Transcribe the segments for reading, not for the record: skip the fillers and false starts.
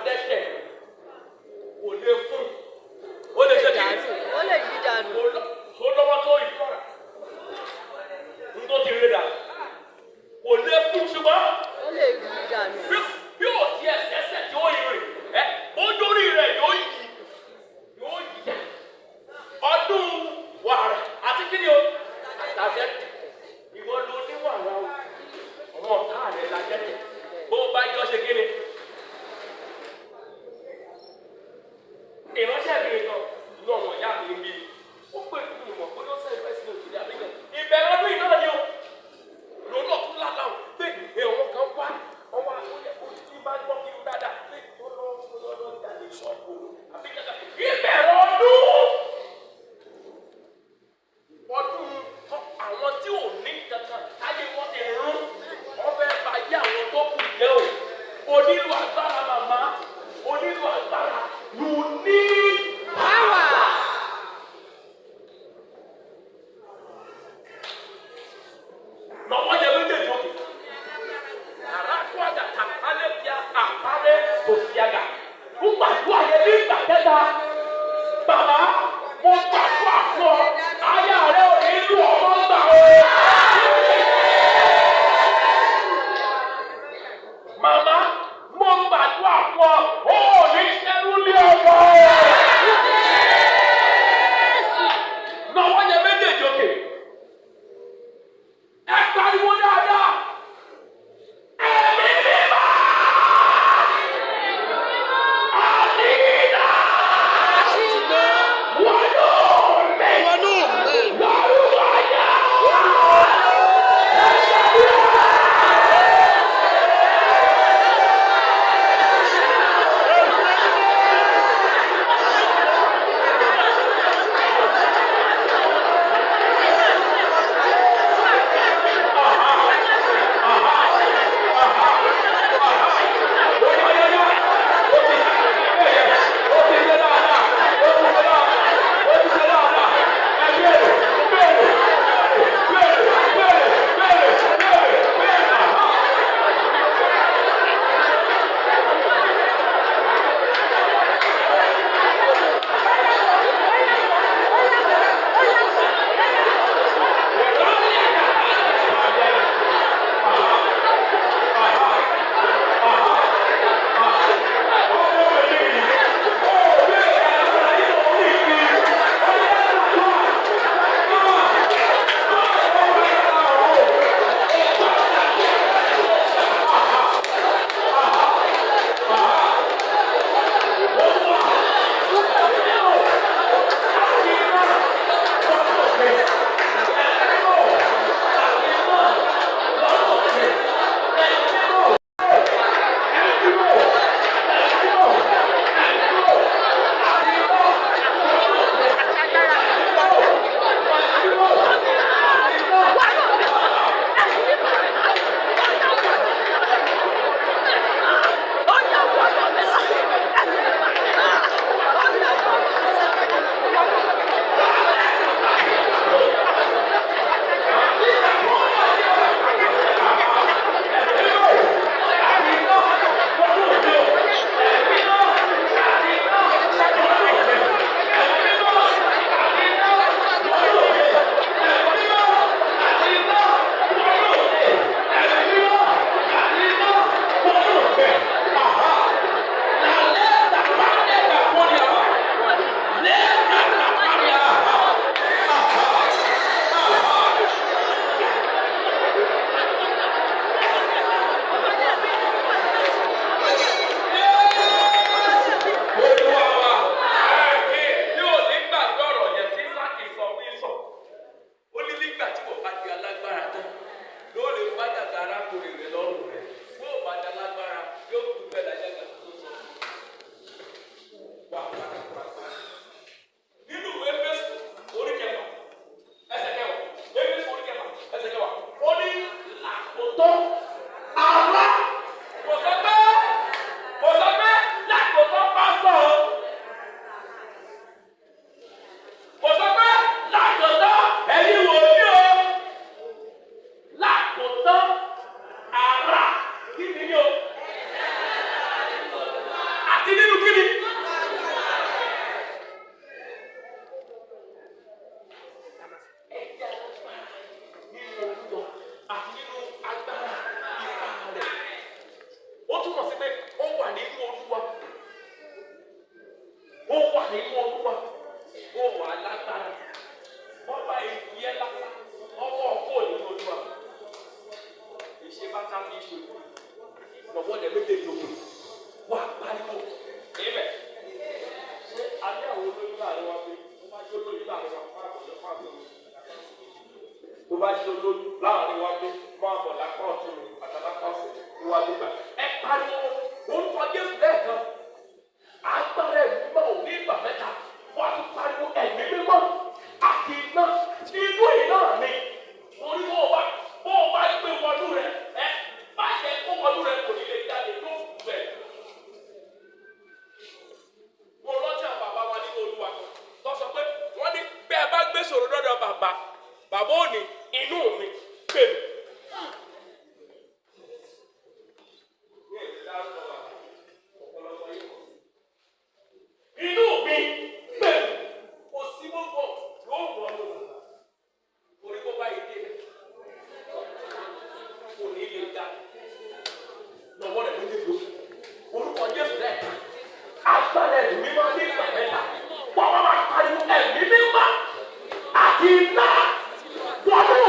adẹ́tẹ̀ kò lè fún ó lè ṣe kí ó lè yí dànù. ó lọ́wọ́ tó ìfọ́ra ń tó ti rí dà kò lè fún ṣùgbọ́n ó lè yí dànù. bí ò ti ẹsẹ̀ tí ó yí rè ó dórí rẹ̀ yóò yí ọdún wàrà àti kí ni o àtàjẹ́ ìwọ ló ní wàrà o ọmọ ọ̀tá rẹ̀ lájẹ́ bó bá jọ ṣe kí ni ìránṣẹ́ mi kan inú ọmọ ìyá mi ń bí ó pè fún ìmọ̀ pé ó sẹ́yìn fẹ́ẹ́ sí òkèlè àbíkẹ́ ìbẹ̀rẹ̀ ọdún yìí náà ni o lòun náà tún lálàá o pé èèwọ̀n kan wá ọwọ́ àtúnyẹ kó tí bá gbọ́ kí n dáadáa pé ó lọ́ọ́ jáde ṣọ́ọ̀bù àbíkẹ́ ìbẹ̀rẹ̀ ọdún àwọn tí ò ní kankan ayé wọn ti rún wọn fẹ́ bá yé àwọn tó kù jẹ́ o onílù agbára màmá onílù agbára you need power. Lọ́wọ́ yẹ méjèèjì òkè. Àràkú àgàtà alẹ́ bíi àpárẹ́ òsìàgà. Mo gbàdúrà yẹn ní ìgbà kẹta. Bàbá mo gbàdúrà fún ọ. Ayé rẹ̀ ò ní lù ọmọ gbà o. Màmá mo gbàdúrà fún ọ. O ò ní ṣẹ́rú lé ọmọ o. Lọ́wọ́ yẹ méjèèjì òkè. Ẹ pariwo dáadáa. Ẹ̀mí mímọ́. Àdínà. Wọnú mi. Lórúkọ yẹn. sí pé ó wà nínú Olúwa. Ó wà nínú Olúwa. Ó wà lágbára. Wọ́n bá ìdí ẹ lápá. Ọwọ́ ọ̀pọ̀ nínú Olúwa. Ìṣe bá tá ní ìṣòro. Lọ́wọ́ lẹ̀ méjèèjì òkè. Wà á pariwo. Amen. Ṣé alẹ́ àwọn olóyún láàrin wa pé ó bá jó lóyún láàrin wa fún àbọ̀lẹ̀ fún àbọ̀lẹ̀? Tó bá jó lóyún láàrin wa pé fún àbọ̀lẹ̀ apá ọ̀tún àtàlápá ọ̀sẹ̀ ní wa nígbà. Ẹ pariwo orúkọ Jésù lẹ́ẹ̀kan. Agbára ẹ̀mí mímọ́ ò ní ìgbà mẹ́ta. Wọ́n á tún pariwo ẹ̀mí mímọ́ àti iná nínú iná mi. Orí bó o bá gbé wọnú rẹ̀ ẹ bá yẹ kó wọnú rẹ̀ kò ní lè jáde tó bẹ̀. Mo lọ́jà bàbá wa nínú Olúwa tó sọ pé wọ́n ní bẹ́ẹ̀ bá gbé sọ̀rọ̀ lọ́dọ̀ bàbá ò ní inú mi gbé mi. Inú mi gbé mi. Kò sí gbogbo yóò wọ̀ ọ́ lọ́wọ́. Orí kó bá yìí dé. Kò ní lè dá. Lọ́wọ́ rẹ̀ ló dé lò. Orúkọ Jésù rẹ̀ ká. Agbára ẹ̀mí mímọ́ ní ìgbà mẹ́ta. Wọ́n máa pariwo ẹ̀mí mímọ́ àti iná. Wọ́n ló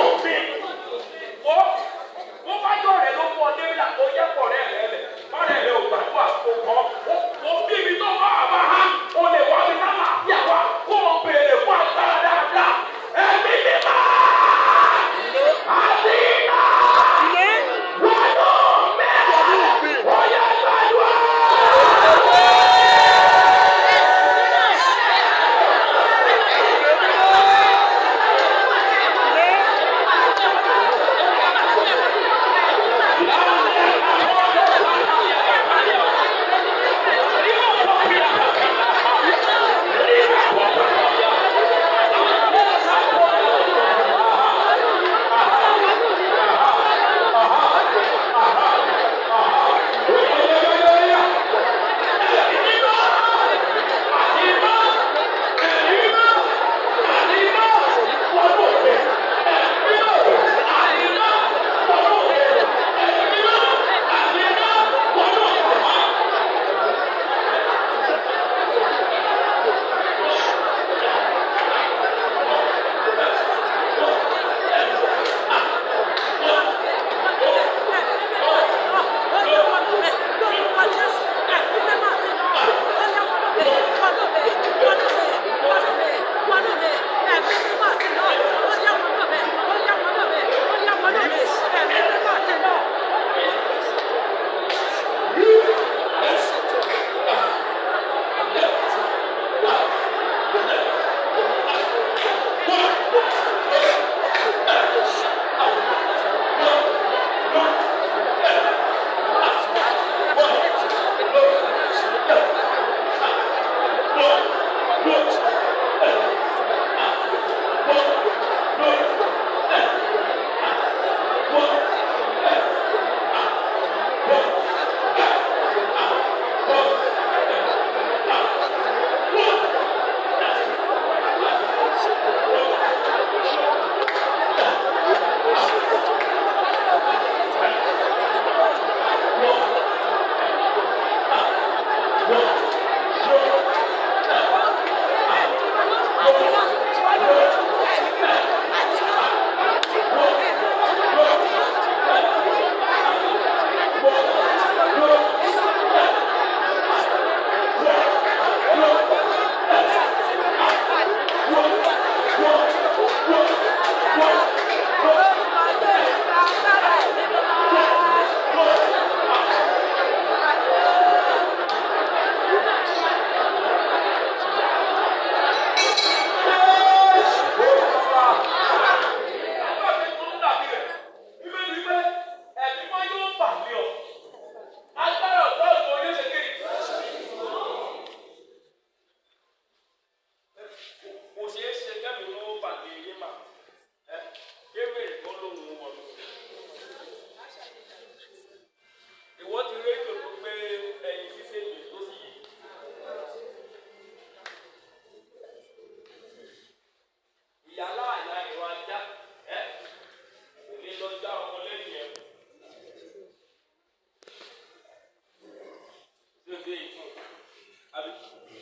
àbí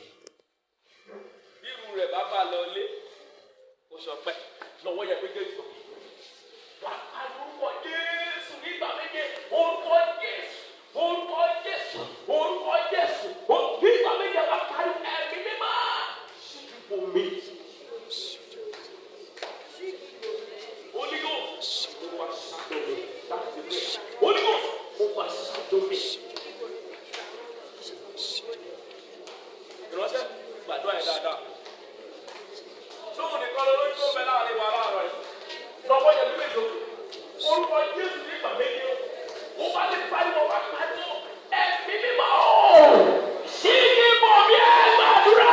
irú rẹ̀ bá bá lọ lé kó sọ pé lọ́wọ́ yẹ méjèèjì sọ wà á lórúkọ Jésù nígbà méje orúkọ Jésù orúkọ Jésù orúkọ Jésù nígbà méje wà á parí ẹ̀mí mímọ́ sídìbò mi. Holy Ghost, ó wá ṣàtò mi láti bẹ̀rẹ̀. Holy Ghost, ó wá ṣàtò mi. Ìránṣẹ́ gbàdúrà yẹn dáadáa. Sóhun nìkan ló lóyún tó bẹ láàrin wa láàárọ̀ yìí. Lọ́wọ́ yẹn ló lè lò. Orúkọ Jésù nígbà méje. Ó bá lè pariwo wá pariwo. Ẹ̀mí mímọ́ sí ní bọ̀ bí ẹ gbàdúrà.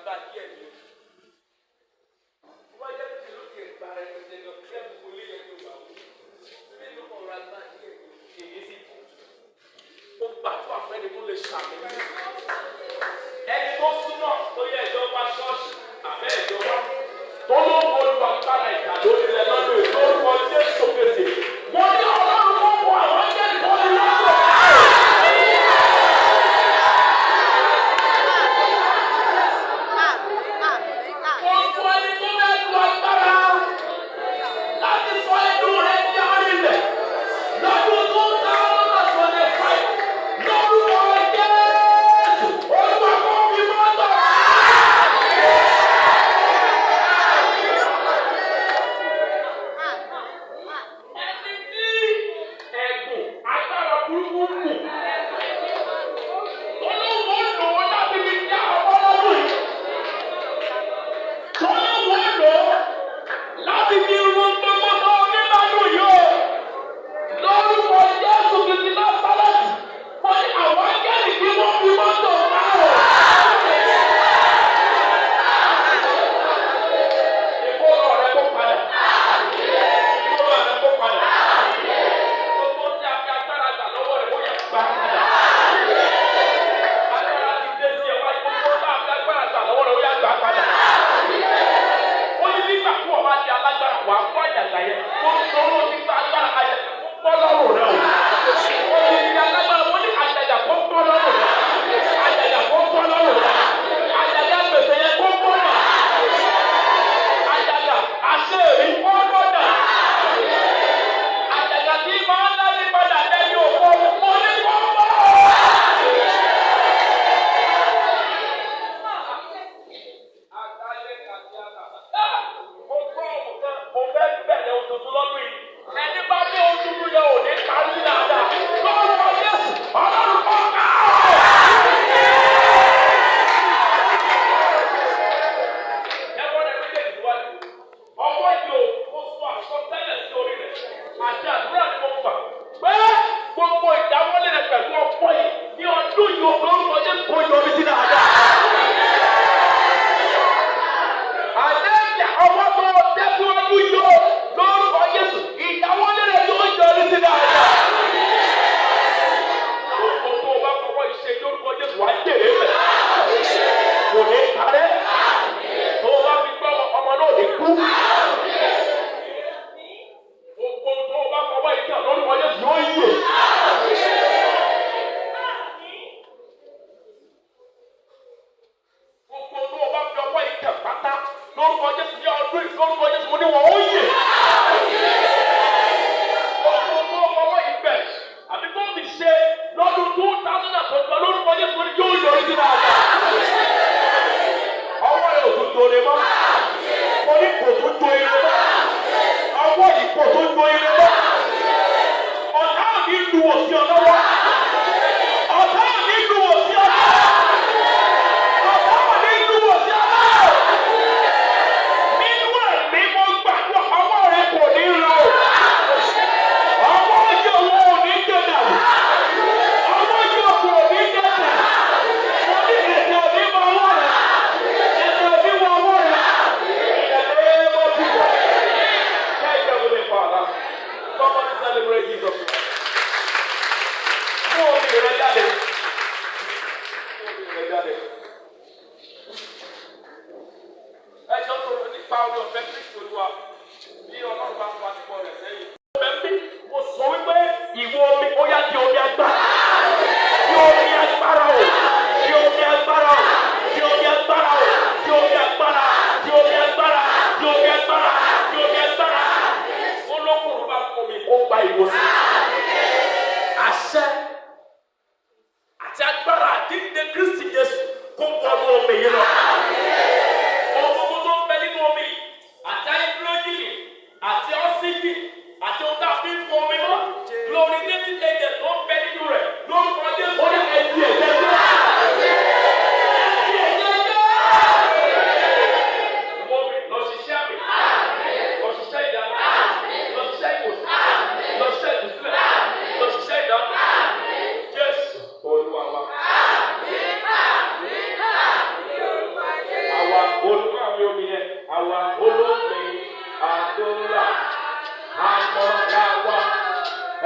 gbà díẹ̀ ni. Wọ́n jẹ́ kí ló ti ẹ̀gbà rẹ̀ pẹ̀lú ẹ̀gbà kí ẹ̀ gbogbo ilé yẹn tó wà wò. Bí ló kọ̀ ra gbà díẹ̀ ni èyí sì bọ̀. Ó gbàdúrà fẹ́ni tó lè ṣàmì. Ẹni tó súnmọ́ tó yẹ ìjọba ṣọ́ọ̀ṣì àbẹ́ ìjọba tó ló ń wọlé wa kára ìjà lórí rẹ̀ lọ́dún yìí lórúkọ Jésù Kristi. Mo ní Ọlọ́run tó wọ àwọn jẹ́ ìtọ́jú lọ́dún. Àti àwa olómi àdúrà àmọ́ra wa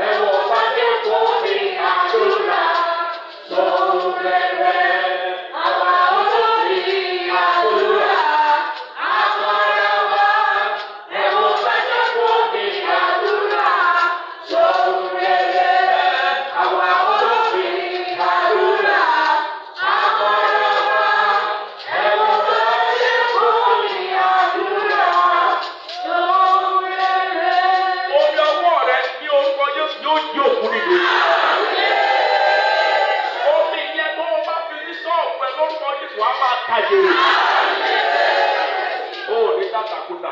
ẹ̀wọ̀n bá dé omi àdúrà sọ̀rọ̀ bẹ̀rẹ̀ àwa olómi àdúrà àmọ́ra wa ẹ̀wọ̀n bá dé omi àdúrà sọ̀rọ̀ bẹ̀rẹ̀ àwa olómi àdúrà àmọ́ra wa ẹ̀wọ̀n bá dé omi àdúrà sọ̀rọ̀ bẹ̀rẹ̀. Omi ọwọ́ rẹ ní orúkọ yóò yí òkú nìyí. Omi yẹn tó o bá fi ní sọ́ọ̀bù ẹ lórúkọ yìí wàá máa tàyè. O ò ní tàtàkùtà.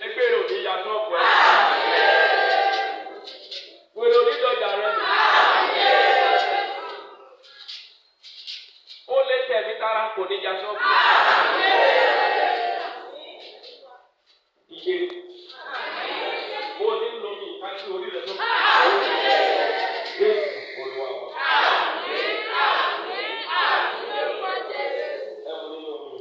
Ẹgbẹ́ rẹ̀ ò ní ya sọ́ọ̀bù ẹ. Wèrè onídọ̀jà rẹ nù. Ó lé tẹ̀mí tara kò ní ya sọ́ọ̀bù. Ìyè. Mo ní lomi àti orí rẹ̀ tó kù. Jésù Olúwa wa. Ẹ wo nínú omi.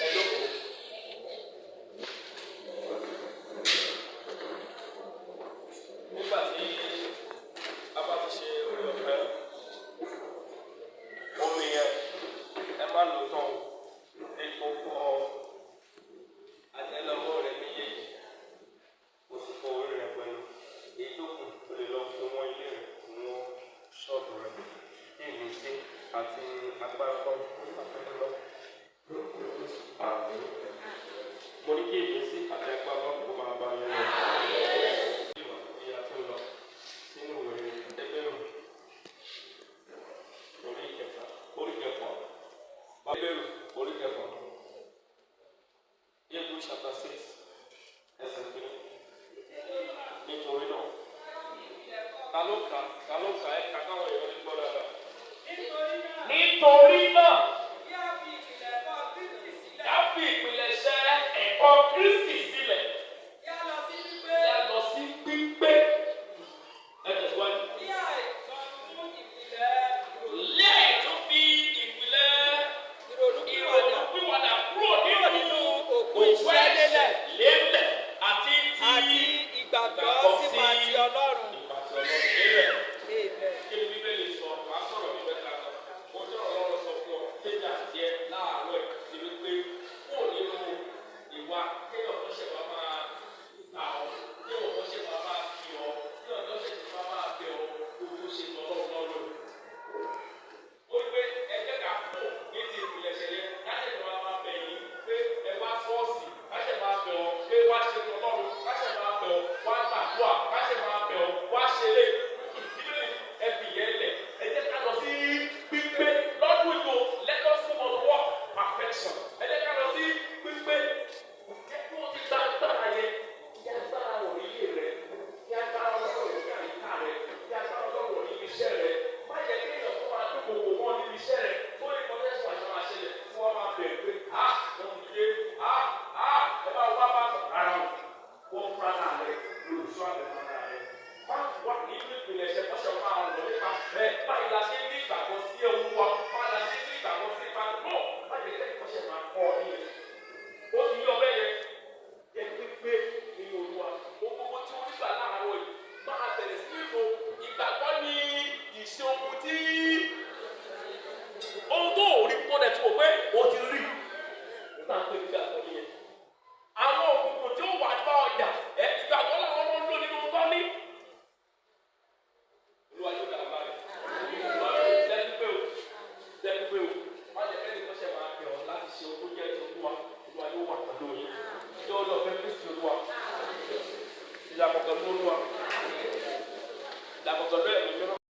Ẹ jókòó. Nígbà tí a bá ti ṣe orí ọ̀fẹ́, omi yẹn ẹ má lò tán epo fọ àtẹ́lẹwọ́ rẹ méjèèjì kò sì fọ orí rẹ pẹ̀lú èyí tó kù tó lè lọ fún wọn ilé rẹ fún wọn ṣọ́ọ̀bù rẹ ní ìmísí àti agbára kan fún àpẹẹrẹ lọ. Mo ní kí ìmísí àti agbára kan kó máa bá yẹn lọ. Ìyá tó lọ sínú ìwé Hébérù orí kẹfà Hébérù orí kẹfà Hebrews chapter 6 ẹsẹ̀ 3. Nítorí náà ta ló kà ẹ̀ka káwọn èèyàn ní gbọ́dọ̀ rẹ̀. Nítorí náà yá fi ìpìlẹ̀ṣẹ̀ ẹ̀kọ́ Kristi sílẹ̀ yá lọ sí pípé. Ẹ tẹ̀síwájú. Lẹ́ẹ̀ tó fi ìpìlẹ̀ ìrònúpìwàdà kúrò nínú òkú ẹ̀ṣẹ̀ lélẹ̀ àti ìgbàgbọ́ sípa ti Ọlọ́run. Kí ni Bíbélì sọ? Wàá sọ̀rọ̀ ní mẹ́ta kan. Mo jẹ́ Ọlọ́run sọ fún ọ, kéjà tiẹ̀ láàárọ̀ ẹ̀ ti rí pé kúrò nínú ìwà kéèyàn tó ṣẹ̀ máa gbà ọ́, kéèyàn tó ṣẹ̀ máa fi ọ́, kéèyàn tó ṣẹ̀ máa bẹ̀ ọ́, gbogbo ṣe tọ́lọ́run lọ́rùn. Ó rí pé ẹgbẹ́ ká kú ní ti ìpìlẹ̀ṣẹ̀ yẹn, láti ẹ̀dùn máa bẹ̀ yín pé ẹ wá sọ́ọ̀sì, láti ẹ̀ máa bẹ̀ ọ́ pé wá ṣe tọ́lọ́run, láti ẹ̀ máa bẹ̀ ọ́ wá gbàdúrà, láti ẹ̀ máa bẹ̀ ọ́ wá ṣe lé. Ẹ fi yẹn lẹ̀, ẹ jẹ́ ká lọ sí pípé lọ́dún yìí o, let us move on to work perfection. Ẹ jẹ́ ká lọ sí pípé. Ẹ kí wọ́n ti gba agbára yẹn, kí agbára wọ̀ ní ilé rẹ̀, kí agbára ọlọ́run ní àyíká rẹ̀, kí agbára ọlọ́run ní iṣẹ́ rẹ̀. Má jẹ́ kí èèyàn tó máa dúkòwò wọn níbi iṣẹ́ rẹ̀ tó lè kọ́ tẹ́sán àṣà máa ṣẹlẹ̀ tí wọ́n máa bẹ̀rẹ̀ pé wọ́n ti dé ẹ bá wá bá ara wọn. Wọ́n fúnra náà rẹ̀ lóòótọ́ àbẹ̀fọ́ náà rẹ̀. Má wà nínú ìpìlẹ̀ṣẹ̀ kọ́ṣọ́ máa ń lọ nípa báyìí la ṣe ní ìgbàgbọ́ sí ewu wa, báyìí la ṣe ní ìgbàgbọ́ sí ipa náà, báyìí lè kọ́ṣẹ́ máa kọ́ ọ nílẹ̀. Ó ti yọ bẹ́ẹ̀ yẹn, jẹ́ pípé nínú Olúwa. Gbogbo tí wọ́n nígbà láàárọ̀ yìí máa bẹ̀rẹ̀ sí nínú ìgbàgbọ́ ní ìṣe ohun tí ohun tó ò rí pọ́nẹ̀ tí o pé o ti rí. Nígbà tó ní ìgbàgbọ́ nìyẹn. Àwọn òkùnkùn tí ó wà bá ọjà ìgbàgbọ́ làwọn ọmọ ń lò nínú ọgbà ní. Olúwa yóò dá bá rẹ̀. Lẹ́gbẹ̀ẹ́ o. Má jẹ́ kẹ́ni kó ṣe máa bẹ̀ ọ́ láti ṣe ohun tó jẹ́ ti Olúwa. Olúwa yóò wà pẹ̀lú yín. Yóò lọ fẹ́ Kristi Olúwa. Ìlànà pẹ̀lú Olúwa. Ìlànà pẹ̀lú